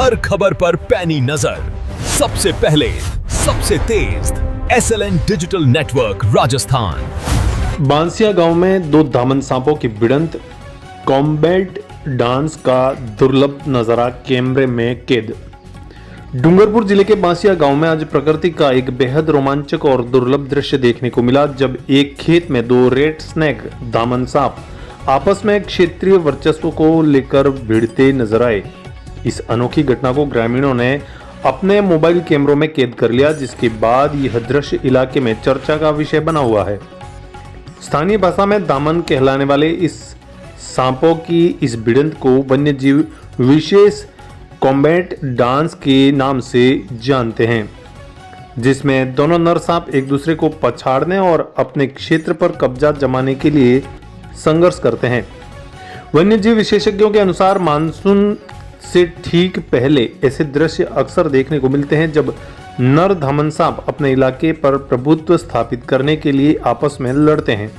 हर खबर पर पैनी नजर, सबसे पहले, सबसे तेज, SLN digital network Rajasthan. Bansiya गांव में 2 दामन सांपों की भिड़ंत, कॉम्बैट डांस का दुर्लभ नजारा कैमरे में कैद। डूंगरपुर जिले के बांसिया गांव में आज प्रकृति का एक बेहद रोमांचक और दुर्लभ दृश्य देखने को मिला, जब एक खेत में 2 रेड स्नेक दामन सांप आपस में क्षेत्रीय वर्चस्व को लेकर भिड़ते नजर आए। इस अनोखी घटना को ग्रामीणों ने अपने मोबाइल कैमरों में कैद कर लिया, जिसके बाद यह दृश्य इलाके में चर्चा का विषय बना हुआ है। स्थानीय भाषा में दामन कहलाने वाले इस सांपों की इस भिड़ंत को वन्यजीव विशेष कॉम्बैट डांस के नाम से जानते हैं, जिसमें दोनों नर सांप एक दूसरे को पछाड़ने और अपने क्षेत्र पर कब्जा जमाने के लिए संघर्ष करते हैं। वन्यजीव विशेषज्ञों के अनुसार मानसून से ठीक पहले ऐसे दृश्य अक्सर देखने को मिलते हैं, जब नर दामन सांप अपने इलाके पर प्रभुत्व स्थापित करने के लिए आपस में लड़ते हैं।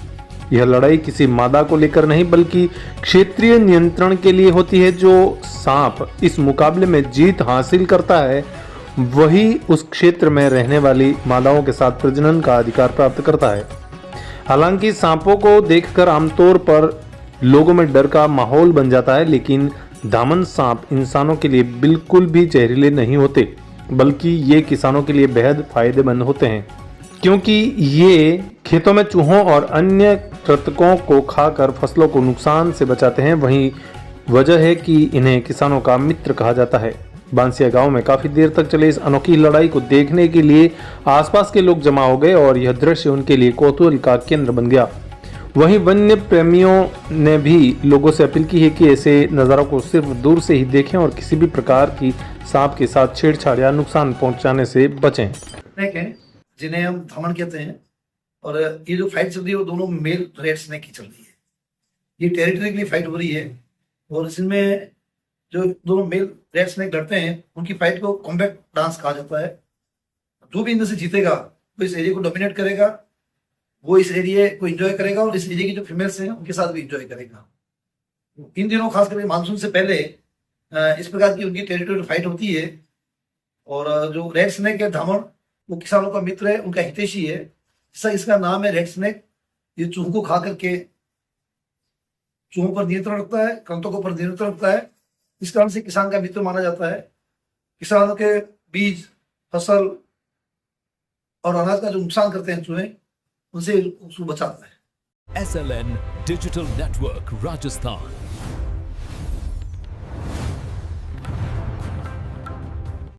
यह लड़ाई किसी मादा को लेकर नहीं, बल्कि क्षेत्रीय नियंत्रण के लिए होती है। जो सांप इस मुकाबले में जीत हासिल करता है, वही उस क्षेत्र में रहने वाली मादाओं के साथ प्रजनन का अधिकार प्राप्त करता है। हालांकि सांपों को देखकर आमतौर पर लोगों में डर का माहौल बन जाता है, लेकिन दामन सांप इंसानों के लिए बिल्कुल भी जहरीले नहीं होते, बल्कि ये किसानों के लिए बेहद फायदेमंद होते हैं, क्योंकि ये खेतों में चूहों और अन्य कृंतकों को खाकर फसलों को नुकसान से बचाते हैं। वहीं वजह है कि इन्हें किसानों का मित्र कहा जाता है। बांसिया गांव में काफी देर तक चले इस अनोखी लड़ाई को देखने के लिए आसपास के लोग जमा हो गए और यह दृश्य उनके लिए कौतूहल का केंद्र बन गया। वहीं वन्य प्रेमियों ने भी लोगों से अपील की है कि ऐसे नज़ारों को सिर्फ दूर से ही देखें और किसी भी प्रकार की सांप के साथ छेड़छाड़ या नुकसान पहुंचाने से बचें। स्नेक है जिन्हें हम दामन कहते हैं, और ये जो फाइट चल रही है वो दोनों मेल रेड स्नेक की चल रही है। ये टेरिटरी के लिए फाइट हो रही है, और इसमें जो दोनों मेल रेड स्नेक लड़ते हैं उनकी फाइट को कॉम्बैट डांस कहा जाता है। जो भी इनमें से जीतेगा वो इस एरिया को डोमिनेट करेगा, वो इस एरिया को एंजॉय करेगा, और इस एरिया की जो फीमेल्स हैं उनके साथ भी एंजॉय करेगा। इन दिनों खास करके मानसून से पहले इस प्रकार की उनकी टेरिटोरियल फाइट होती है। और जो रेड स्नेक है दामन, वो किसानों का मित्र है, उनका हितैषी है, इसका नाम है रेड स्नेक। ये चूहों को खा करके चूहों पर नियंत्रण रखता है, कृंतकों पर नियंत्रण रखता है। इस कारण से किसान का मित्र माना जाता है। किसानों के बीज, फसल और अनाज का जो नुकसान करते हैं चूहे, उनसे उसको बचाता है। SLN digital network Rajasthan.